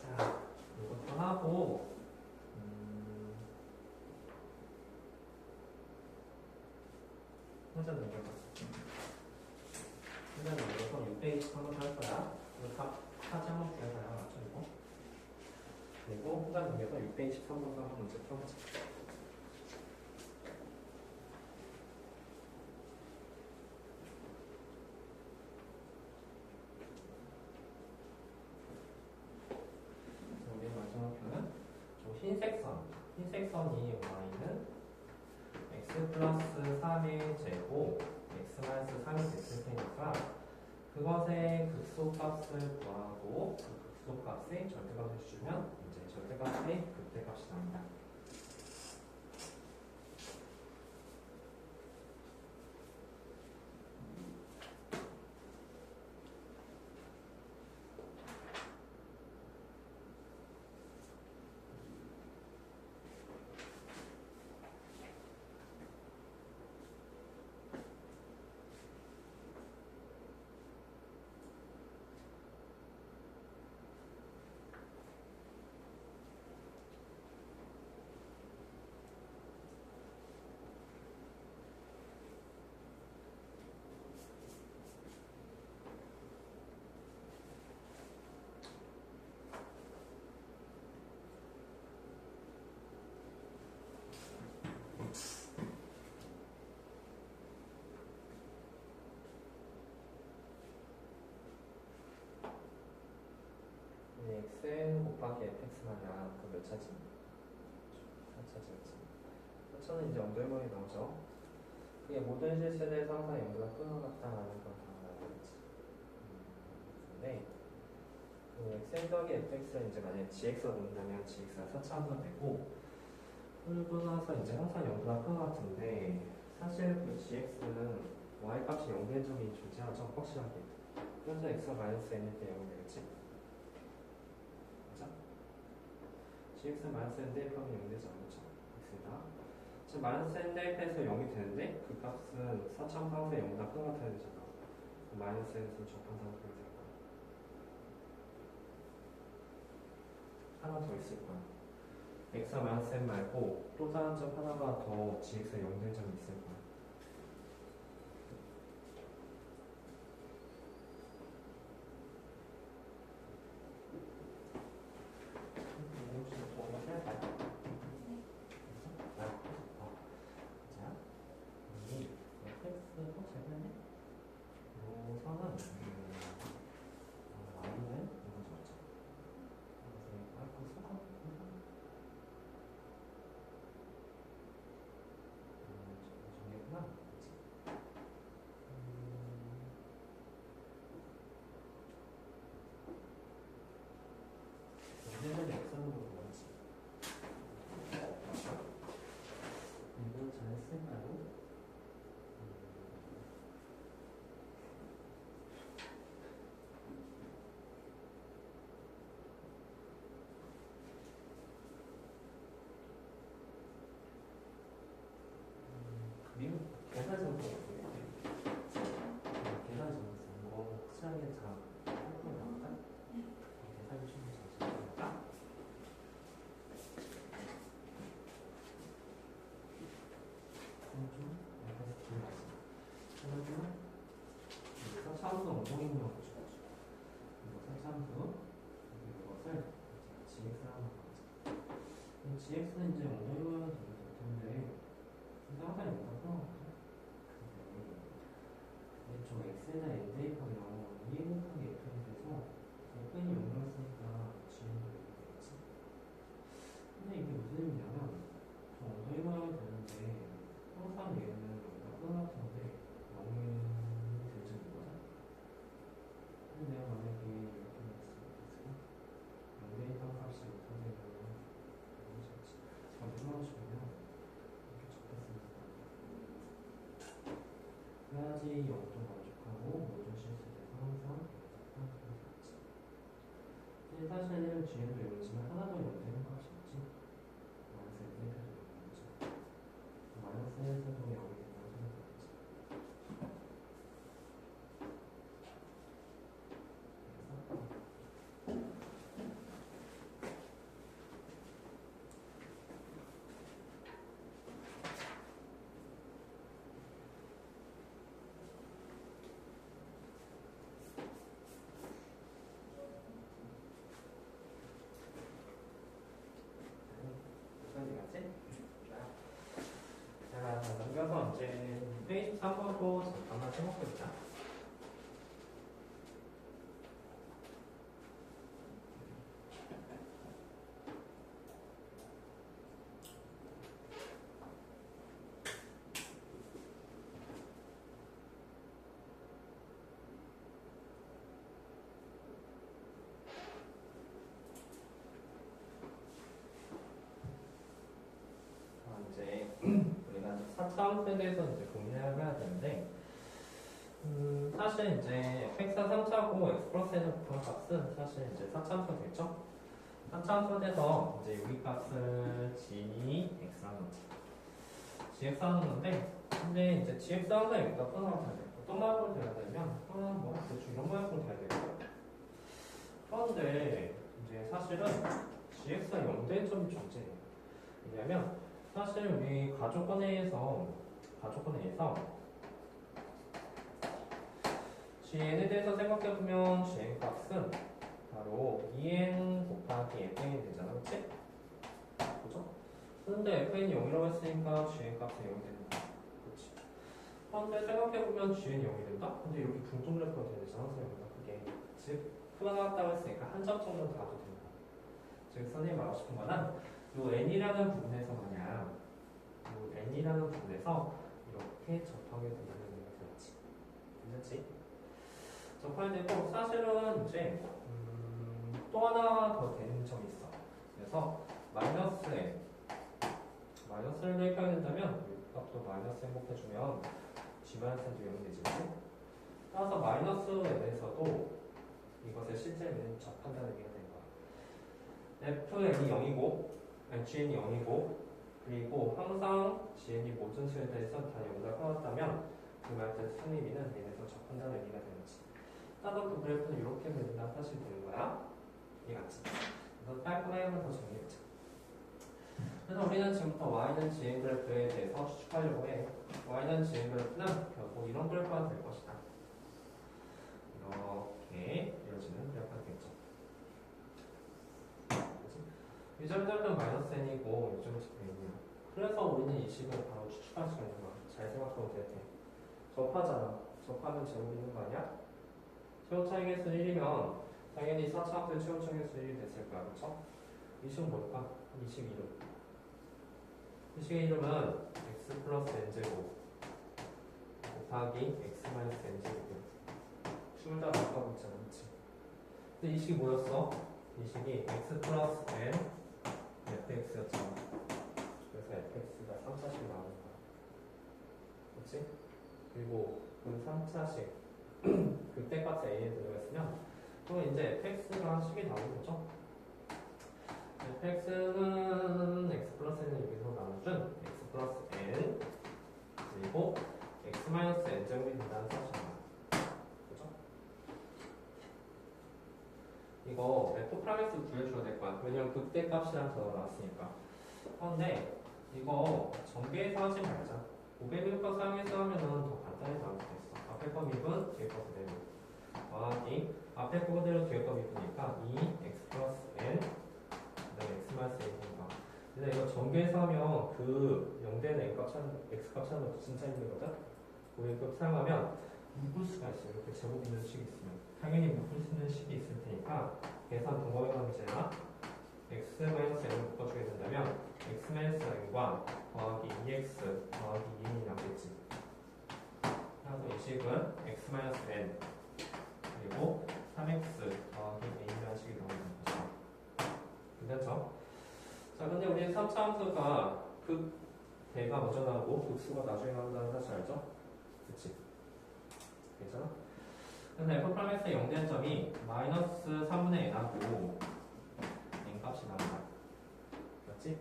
A: 자, 이것도 하고 혼자 넘겨봐. 혼자 넘겨서 620 한번 할 거야. 이거 다 사지 한번 구해봐요. 맞춰주고. 그리고 혼자 넘겨서 623번도 한번 문제 풀어보자. 우리 마지막 표는 저 흰색 선이 y는 x 플러스 3의 제곱 x 마이너스 3이 됐을 테니까 그것의 극소값을 구하고 그 극소값의 절대값을 주면 이제 절대값의 극대값이 나옵니다. xn 곱하기 fx는 그몇 차지? 4차지였지. 4차는 이제 엉덩이머리 나오죠. 그게 모든 실수에 대해서 항상 연구가 끊어갔다라는 걸 다 알아야겠지. 근데 그 xn 더하기 fx는 이제 만약에 gx가 온다면 gx가 4차가 되고 그리고 나서 이제 항상 연구가 끊어갔는데 사실 그 gx는 y 값이 0된 점이 존재하죠. 확실하게. 그래서 x가 마이너스 n일 때 0이 되겠지. gx 마이너스 n 대입하면 0 되지 않죠? x다. 지금 마이너스 n 대입해서 0이 되는데 그 값은 4,000방울에 0보다 큰 것 같아야 되잖아. 마이너스 n에서 접한 상태가 될 거야. 하나 더 있을 거야. x가 마이너스 n 말고 또 다른 점 하나가 더 gx가 0 된 점이 있을 거야. y는 이거 줬죠. 그래서 좀 약간 길어졌어. 그래가지고 여기서 차함수 엉덩이명을 주어줘. 이것을 차함수 이것을 gx를 한번 가보자. gx는 이제 엉덩이 모양이 되게 될 텐데 근데 항상 여기다 풀어볼까? 근데 저 x에다 n 대입하면 2 곱하기 fn이 돼서 fn이 0을 쓰니까 gn도 0이 되겠지. 근데 이게 무슨 의미냐면 저 엉덩이 모양이 되는데 항상 얘는 여기다 풀어놨을 텐데 0이 될 적이거든. 근데 내가 만약에 이렇게 했으면 어땠을까? 0 대입한 값이 어떻게 되면 너무 좋지. 잘 설명하시면 이렇게 적혔습니다. 그래야지 0도 만족하고 모든 실수에서 항상 항상 같지. 근데 사실은 gn도 0이지만 하나 더 0 되는 값이 있지. 마이너스 1에서도 0이지. 마이너스 1에서도 0이 된다고 생각하겠지. 어디 갔지? 자, 넘겨서 이제 페이지 3번도 잠깐만 해먹겠다. 이제 우리가 4차원에 대해서 이제 고민을 해야 되는데, 사실 이제 fx가 3차고 x 플러스 n을 곱한 값은 사실 이제 4차원수가 되겠죠? 4차원수에서 이제 여기 값을 g x라는 거지. gx 하는 건데, 근데 이제 gx 하는 거 여기다 끊어야 돼. 어떤 모양으로 돼야 되냐면, 뭐 대충 이런 모양으로 돼야 되고요. 그런데 이제 사실은 gx가 0된 점이 존재해요. 왜냐면 사실 우리 가족권에서 GN에 대해서 생각해보면 GN 값은 바로 2N 곱하기 FN이 되잖아, 그치? 그죠? 근데 FN이 0이라고 했으니까 GN 값은 0이 되는 거야, 그치? 그런데 생각해보면 GN이 0이 된다? 근데 이렇게 붕동그래프가 되야 되잖아, 선생님보다 그게. 즉, 표가 나왔다고 했으니까 한 점 정도는 가도 된다. 즉, 선생님이 말하고 싶은 거는 요 n이라는 부분에서 마냥 요 n이라는 부분에서 이렇게 접하게 된다는 얘기가 들었지. 괜찮지? 접하게 되고 사실은 이제 또 하나 더 되는 점이 있어. 그래서 마이너스를 대입하게 된다면 이 값도 마이너스 행복해주면 g-n도 0이 되지. 따라서 마이너스 n에서도 이것의 실제는 접한다는 얘기가 되는 거야. fn이 0이고 GN이 0이고 그리고 항상 GN이 모든 수에 대해서 다 0을 끊었다면 그 말뜻 승리비는 n에서 접한다는 의미가 되는지. 따라서 그 그래프는 이렇게 그린다 사실 되는 거야. 이해갔지? 그래서 깔끔하게 한번 더 정리해보자. 그래서 우리는 지금부터 y는 GN 그래프에 대해서 추측하려고 해. y는 GN 그래프는 결국 이런 그래프가 될 것이다. 이렇게 이루어지는 그래프가 되겠죠. 이 점들은 마이너스 n이고 이 점은 n이야. 그래서 우리는 이 식을 바로 추측할 수가 있는 거야. 잘 생각하면 될 때. 접하잖아. 접하면 제곱이 있는 거 아니야? 최고차의 개수 1이면 당연히 4차함수의 최고차의 개수 1이 됐을 거야. 그쵸? 이 식은 뭘까? 이 식 이름. 이 식의 이름은 x 플러스 n제곱 곱하기 x 마이너스 n제곱. 둘 다 바꿔고 있잖아. 그치? 근데 이 식이 뭐였어? 이 식이 x 플러스 n fx였잖아. 그래서 fx가 3차씩 나오는 거야. 그치? 그리고 그 3차씩 그때 값에 a에 들어갔으면 그럼 이제 fx가 식이 나오는 거죠. fx는 x 플러스 n을 여기서 나눠준 x 플러스 n 그리고 x 마이너스 n 제곱이 된다는 사실이야. 그죠? 이거 f 프라임에서 구해줘야 될 거야. 왜냐면 그때 값이랑 더 나왔으니까. 그런데 이거 전개해서 하지 말자. 500을 사용해서 하면은 더 간단히 나올 수도 있어. 앞에 거 미분, 뒤에 거 그대로. 더하기 앞에 거 그대로 뒤에 거 미분이니까 2x 플러스 n 그다음에 x 마이너스 n인가. 근데 이거 전개해서 하면 그 0대는 n 값 찾는 x 값 찾는 것도 진짜 힘들거든. 500급 사용하면 묶을 수가 있어요. 이렇게 제곱 있는 식이 있으면 당연히 묶을 수 있는 식이 있을 테니까 계산 방법의 관계제나 x 마이너스 n을 묶어주게 된다면 x 마이너스 n과 더하기 2x 더하기 2n이 나오겠지. 그래서 이 식은 x 마이너스 n 그리고 3x 더하기 n이라는 식이 나오는 거죠. 괜찮죠? 자, 근데 우리 3차 함수가 극대가 먼저 나오고 극수가 나중에 나온다는 사실 알죠? 그치? 괜찮아? 근데 f 프라임x의 0된 점이 마이너스 3분의 n하고 n 값이 나온다. 맞지?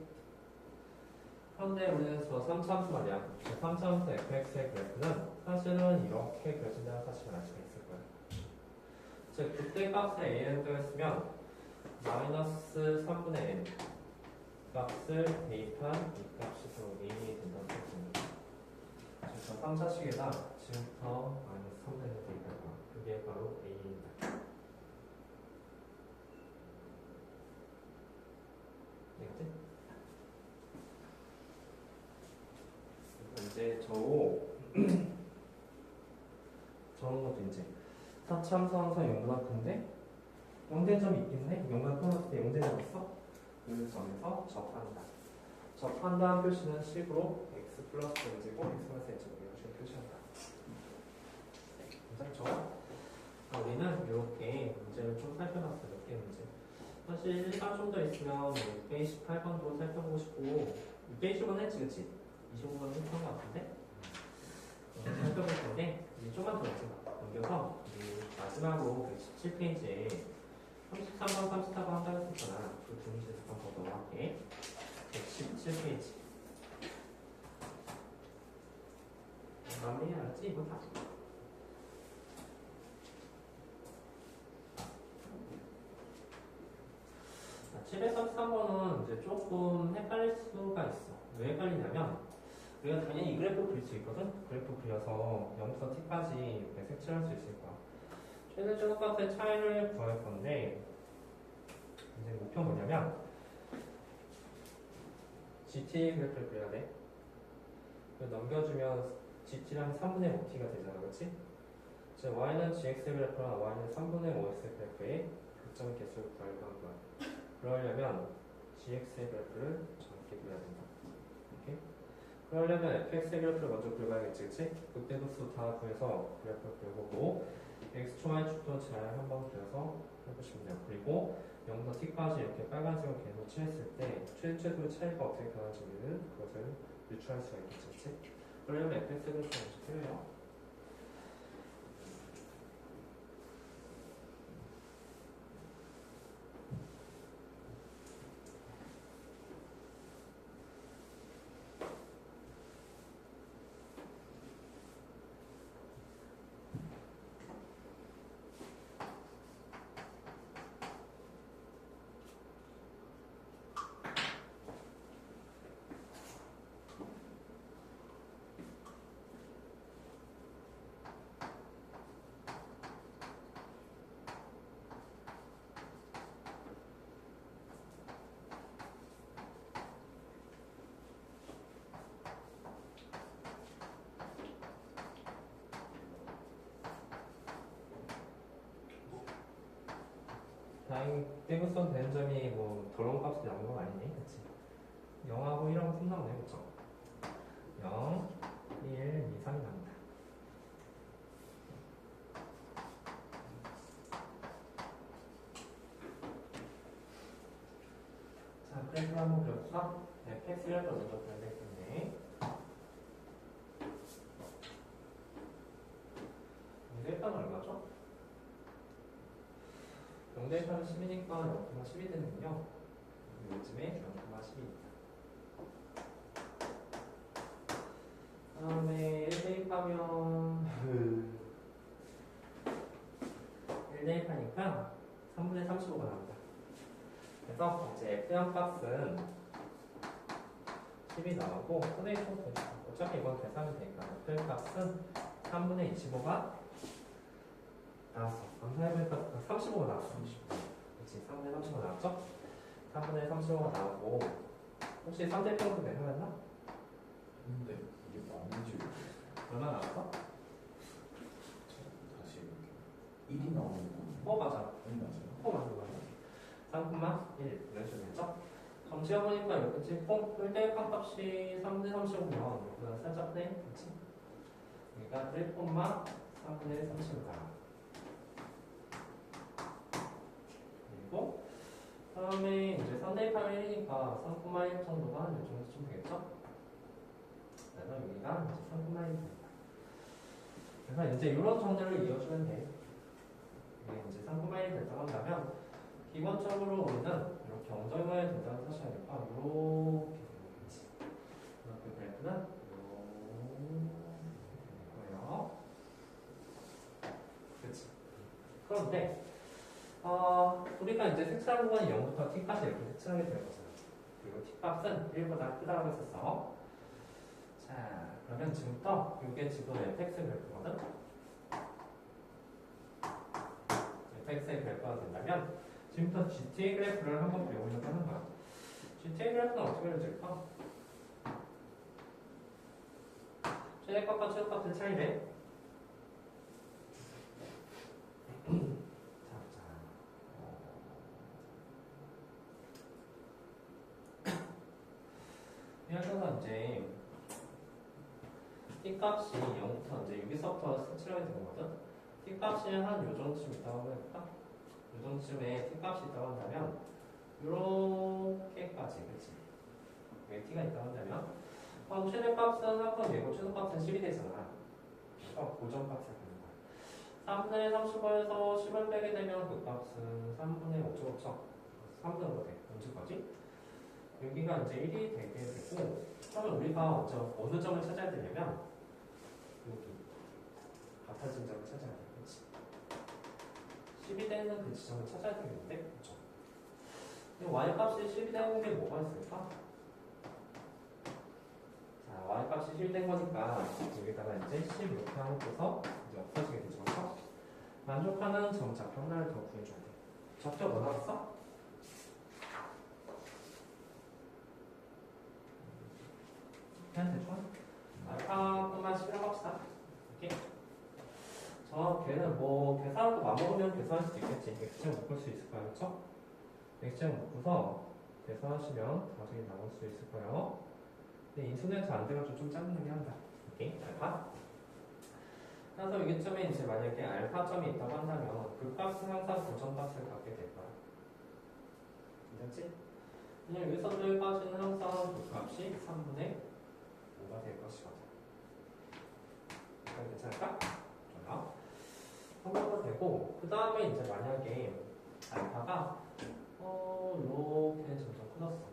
A: 그런데 우리는 저 3차 함수 말이야. 저 3차 함수 fx의 그래프는 사실은 이렇게 그려진다는 사실을 알 수가 있을 거야. 즉, 그때 값을 a를 더했으면 마이너스 3분의 n 값을 대입한 이 값이 서로 a이 된다는 뜻입니다. 그래서 3차식에다 지금부터 마이너스 3분의 n 대입할 거야. 그게 바로 a입니다. 알겠지? 이제 저런 것도 이제 4차 함수 항상 0보다 큰데 0된 점이 있긴 해. 0보다 끊었을 때 0된 점 있어? 그 점에서 접한다. 접한다는 표시는 식으로 x 플러스 n제곱 x 마이너스 n제곱 이런 식으로 표시한다. 괜찮죠? 우리는 이렇게 문제를 좀 살펴봤어요. 몇 개 문제. 사실 1번 좀 더 있으면 628번도 살펴보고 싶고 620번 했지 그치? 25번은 했던 것 같은데? 살펴볼 텐데 이제 좀만 더 넘겨서 마지막으로 17페이지에 33번, 34번 한다고 했었잖아. 그 두 문제에서 한번 더 넘어갈게. 117페이지. 마무리해야지, 이거 다. 자, 733번은 이제 조금 헷갈릴 수가 있어. 왜 헷갈리냐면, 우리가 당연히 이 그래프 그릴 수 있거든? 그래프 그려서 0부터 t까지 이렇게 색칠할 수 있을 거야. 최대 최소값의 차이를 구할 건데, 이제 목표 뭐냐면 GT 그래프를 그려야 돼. 넘겨주면 GT랑 3분의 5T가 되잖아, 그렇지? 즉 Y는 GX 그래프랑 Y는 3분의 5X 그래프의 극점 개수를 구하려고 한 거야. 그러려면 GX의 그래프를 정확히 그려야 된다. 이렇게? 그러려면 FX의 그래프를 먼저 그려봐야겠지, 그치? 극대도수 다 구해서 그래프를 그려보고 X축, Y축도 잘 한번 그려서 해보시면 돼요. 그리고 0부터 t까지 이렇게 빨간색으로 계속 칠했을 때 최초의 차이가 어떻게 변하는지는 그것을 유추할 수가 있겠지. 그러려면 fx를 먼저 필요해요. 다행히 대구선 되는 점이 뭐 더러운 값이 나온 건 아니네, 그치? 0하고 1하고 3 나오네, 그쵸? 0, 1, 2, 3이 나온다. 자, 그래프를 한번 그려볼까? 네, 팩스를 먼저 그려야 될 텐데. 이제 일단 얼마죠? 0대입하면 10이니까 0,10이 되는군요. 요즘에 0,10입니다. 다음에 1 대입하면 1 대입하니까 3분의 35가 나온다. 그래서 이제 F0 값은 10이 나오고 손에 총 어차피 이건 계산이 되니까 목표값은 3분의 25가 나왔어. 감사해보니까 35가 나왔어. 그렇지. 3분의 35가 나왔죠? 3분의 35가 나오고 혹시 3대평도 계산했나?
B: 근데 이게 맞는지 모르겠어요.
A: 얼마 나왔어?
B: 다시 1이 나오는 거.
A: 맞아.
B: 맞아요.
A: 맞는 거야. 3,1 이런 식으로 됐죠? 정지해보니까 이렇게 찍고 1대1 값이 3분의 35면 그냥 살짝 빼. 그치? 그러니까 1,3분의 35가 그리고 다음에 이제 3대1 1이니까 3,1 정도가 이 정도쯤 되겠죠? 그래서 여기가 이제 3,1 됩니다. 그래서 이제 이런 정도를 이어주면 돼. 이게 이제 3,1이 됐다고 한다면 기본적으로 우리는 이렇게 엉덩이만이 된다는 사실 아니까 이렇게 되겠지. 그 그래프는 이렇게 거예요. 그렇지. 그런데 우리가 이제 색칠한 구간이 0부터 t까지 이렇게 색칠하게 될 거잖아. 그리고 t값은 1보다 크다고 했었어. 자, 그러면 지금부터 이게 지금 fx 그래프거든. fx의 그래프가 된다면 지금부터 GTA 그래프를 한번 배우려고 하는 거야. GTA 그래프는 어떻게 그려질까? 최대값과 최소값의 차이래. 여기서 이제 t값이 0부터 이제 여기서부터 색칠하게 되는 거거든. t값이 한 요정도쯤 있다고 해볼까? 요정도쯤에 t값이 있다고 한다면 요렇게까지, 그치? 여기 t가 있다고 한다면 최대값은 한번 얘고 최소값은 10이 되잖아. 그래서 고정값을 갖는 거야. 3분의 35에서 10을 빼게 되면 그 값은 3분의 5죠. 3분의 5가 돼. 언제까지? 여기가 이제 1이 되게 되고, 그러면 우리가 어느 점을 찾아야 되냐면 여기 같아진 점을 찾아야 돼. 그치? 10이 되는 그 지점을 찾아야 되겠는데, 그쵸? y값이 10이 되는 게 뭐가 있을까? 자, y값이 10이 된 거니까 여기다가 이제 10 이렇게 하고서 이제 없어지게 되죠. 그래서 만족하는 점작 하나를 더 구해줘야 돼. 적죠 뭐 나왔어? 그냥 대충 알파만 10이라고 합시다. 이렇게 걔는 뭐 계산하고 맞먹으면 계산할 수도 있겠지. x제곱 묶을 수 있을 거야. 그쵸? x제곱 묶고서 계산하시면 나중에 나올 수 있을 거예요. 근데 인수네트 안 돼가지고 좀 짜증나게 한다. 이렇게 알파. 그래서 여기쯤에 이제 만약에 알파점이 있다고 한다면 그 값은 항상 고정값을 갖게 될 거야. 괜찮지? 그냥 여기서부터 여기까지는 항상 그 값이 3분의 5가 될 것이거든. 괜찮을까? 좋아요. 한번더 되고, 그 다음에 이제 만약에 알파가 이렇게 점점 커졌어.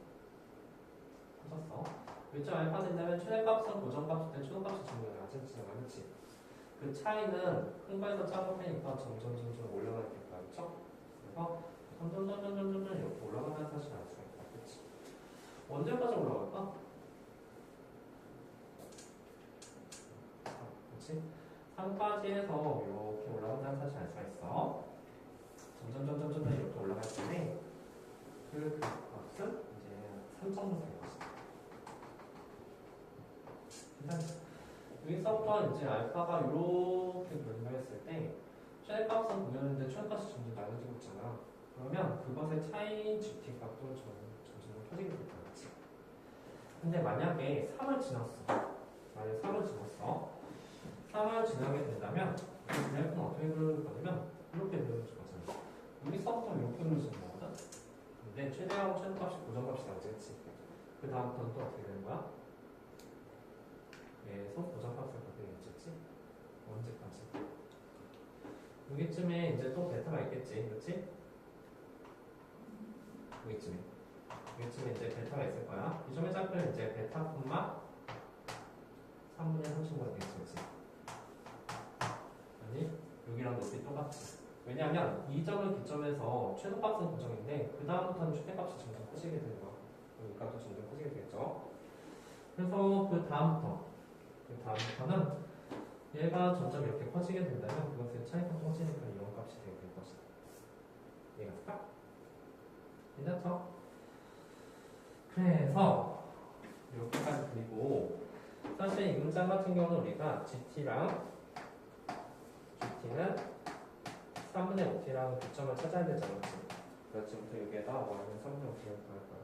A: 요점 알파 된다면 최대값은 고정값일 때 최소값이 점점 낮아지잖아, 그렇지? 그 차이는 큰 거에서 작은 거니까 점점 올라가게 될 거야, 그렇죠? 그래서 점점 이렇게 올라가는 사실을 알 수가 있다, 그렇지? 언제까지 올라갈까? 그렇지? 3까지 해서 이렇게 올라간다는 사실 알 수가 있어. 점점 이렇게 올라갈 텐데 그 값은 이제 3 정도 될 것이다. 여기서부터 이제 알파가 이렇게 변경했을 때 최대값은 보였는데 최대값이 점점 낮아지고 있잖아. 그러면 그것의 차이 GT 값도 점점 커지게 될 거겠지. 근데 만약에 3을 지났어. 만약에 3을 지났어. 3을 지나게 된다면 이 그래프는 어떻게 그려질 거냐면 이렇게 그려질 거잖아. 여기서부터 이렇게 그려지는 거거든. 근데 최대하고 최소값이 고정값이 나오겠지. 그 다음부터는 또 어떻게 되는 거야? 계속 고정값을 갖게 되겠지? 언제까지? 여기쯤에 이제 또 베타가 있겠지, 그렇지? 여기쯤에 이제 베타가 있을 거야. 이 점의 좌표는 이제 베타 콤마 3분의 30가 되겠지, 그렇지? 아니, 여기랑 높이 똑같지. 왜냐하면 이 점을 기점에서 최소값은 고정인데 그 다음부터는 최대값이 점점 커지게 되는 거야. 여기 값도 점점 커지게 되겠죠? 그래서 그 다음부터는 얘가 점점 이렇게 커지게 된다면 그것의 차이가 커지니까 이런 값이 되게 될 것이다. 이해가 될까? 괜찮죠? 그래서 이렇게까지 그리고 사실 이 문장 같은 경우는 우리가 GT랑 GT는 3분의 5t랑 교점을 찾아야 되잖아. 그래서 지금부터 여기에다 y는 3분의 5t를 구할 거야.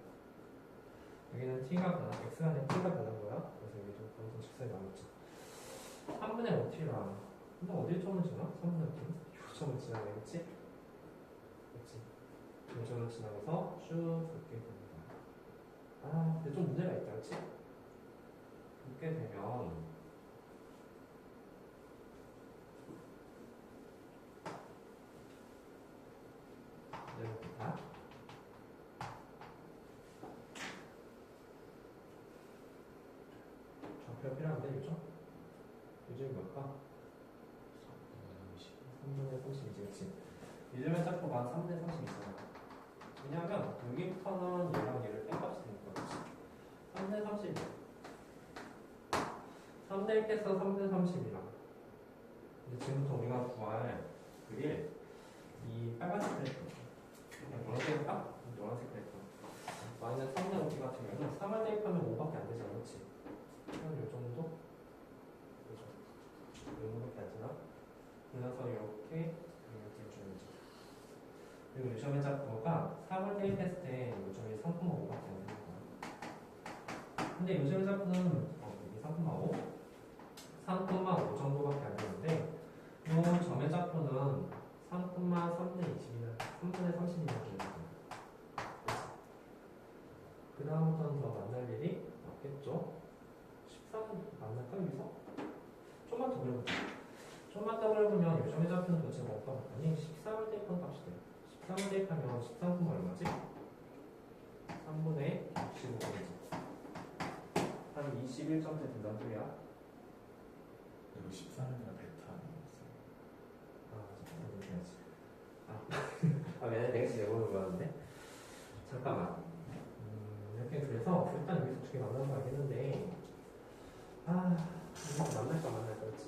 A: 여기는 t가 변한, x가 아니라 t가 변한 거야. 그래서 여기도 검선 직선이 나왔죠. 3분의 5t랑 근데 어딜 점을 지나? 3분의 5t는? 요점을 지나네, 그치? 그치? 요점을 지나면서 쭉 긋게 됩니다. 아, 근데 좀 문제가 있다, 그치? 긋게 되면 문제입니다. 좌표가 필요한데, 요점? 요점이 뭘까? 3분의 30이지, 그치? 요즘의 짝표가 3분의 30이잖아. 왜냐면 여기부터는 얘랑 얘를 뺀 값이 되니까, 그치? 3분의 30이야. 3대 1께서 3분의 30이랑 근데 지금부터 우리가 구할 그릴 이 빨간색 그래프 그냥 노란색 할까? 노란색 그래프 마이너스 3분의 5t 같은 경우는 3을 대입하면 5밖에 안 되잖아, 그치? 한 요정도? 그죠? 이 정도밖에 안 되나? 그래서 이렇게 주어지죠. 그리고 요점의 작도가 3을 대입했을 때 요점이 3,5밖에 안 되는 거야. 근데 요점의 작도는 이게 3,5 3,5 정도밖에 안 되는데 이 점의 작도는 3,3분의 20이나 3분의 30이나 되는 거예요. 그 다음부터는 더 만날 일이 없겠죠. 13 만날까 여기서? 좀만 더 그려보자. 좀만 더 그려보면 요점의 작도는 도대체 뭘까 봤더니 13을 대입한 값이 돼요. 13을 대입하면 13, 얼마지? 3분의 65분이지. 한 21점대 된다는 소리야.
B: 이거 14년이나 베타 아니었어요?
A: 미안해. 내가 진짜 내보는 거였는데. 잠깐만. 이렇게 그래서 일단 여기서 두 개 만나는 거 알겠는데, 여기서 만날까, 그렇지.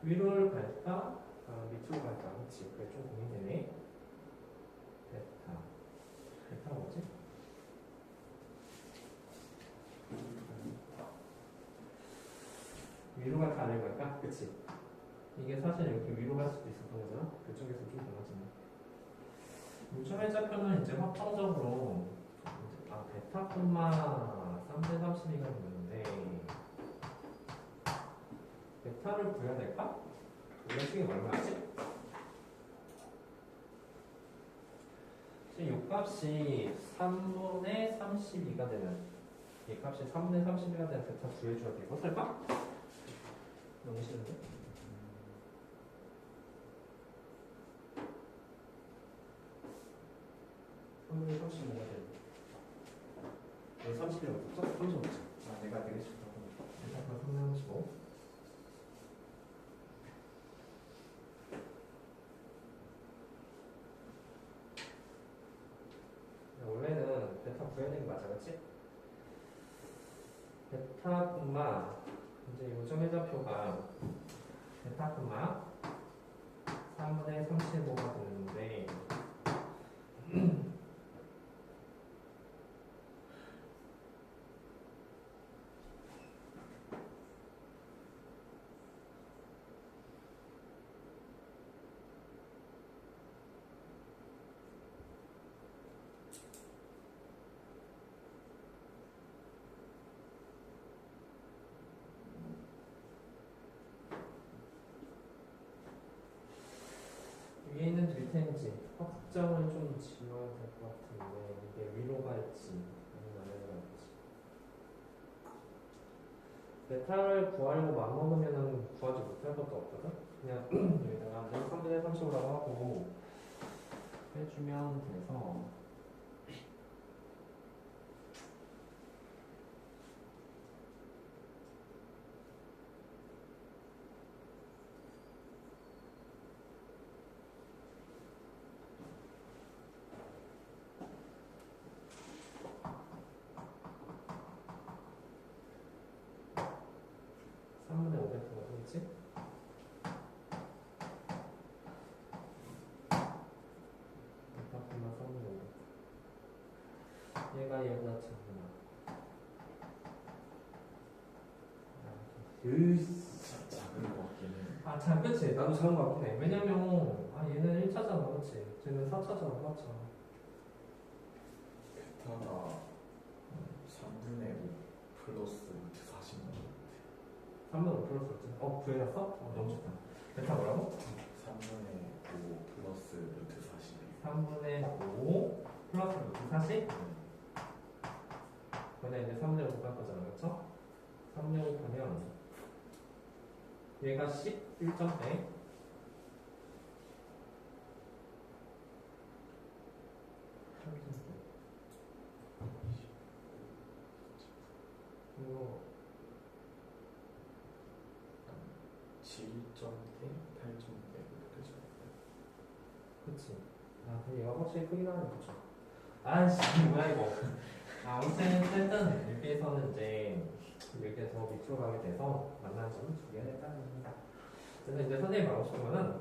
A: 위로를 갈까? 밑으로 갈까? 그렇지. 그게 좀 고민되네. 베타가 뭐지? 위로 갈까, 아래로 갈까? 그치? 이게 사실 이렇게 위로 갈 수도 있었던 거잖아? 그쪽에서 좀 달라지네. 요즘의 좌표는 이제 확정적으로 베타 콤마 3분의 32가 되는데 베타를 구해야 될까? 이런 식이 얼마지? 이 값이 3분의 32가 되는 이 값이 3분의 32가 되는 베타 구해줘야 돼. 이거 쓸까? 너무 싫은데? 3분의 35가 되는 왜 30이라고 썼어? 35지. 내가 되게 싫다고. 일단 3분의 35. 원래는 베타 구해야 되는 거 맞아, 그치? 베타 콤마 이제 요점의 좌표가 베타 콤마 3분의 35가 되는데 위에 있는 딜텐지 확정을 좀 지어야 될 것 같은데 이게 위로 갈지 아니면 아래로 갈지 베타를 구하려고 맘먹으면 구하지 못할 것도 없거든? 그냥 여기다가 3분의 35라고 하고 해주면 돼서 얘가 얘보다 작구나.
B: 작은 것 같긴 해.
A: 아, 참, 그치. 나도 작은 거 같긴 해. 왜냐면, 아, 얘는 1차잖아, 그치? 쟤는 4차잖아, 4차.
B: 베타가 3분의 5 플러스 루트 40
A: 3분 5 플러스 지 구해놨어? 너무 좋다. 베타 뭐라고?
B: 3분의 5 플러스 루트 40.
A: 3분의 5 플러스 루트 40? 근데 이제 3분의 5 갈 거잖아, 그쵸? 3분의 5 하면 얘가 11점대 이거
B: 7점대, 8점대 그죠?
A: 그치. 아, 근데 얘가 확실히 크긴 하네, 그쵸? 아씨, 뭐야, 이거. 어쨌든, 여기에서는 이제, 여기에서 밑으로 가게 돼서, 만난 점은 두 개가 됐다는 겁니다. 그래서 이제 선생님이 말하고 싶은 거는,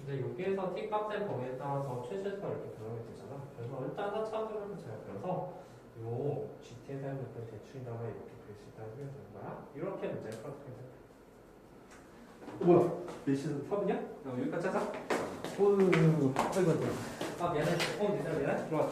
A: 이제 여기에서 t 값의 범위에 따라서 최실수가 이렇게 변하게 되잖아. 그래서 일단 4차원으로 잘 그려서, 요 GT에 대한 몇번 대충이다가 이렇게 그릴 수 있다는 게 되는 거야. 이렇게 문제를 풀어주게 돼. 뭐야? 몇 시는 섭이냐? 여기까지 하자. 아이고, 아, 미안해. 미안해. 들어와.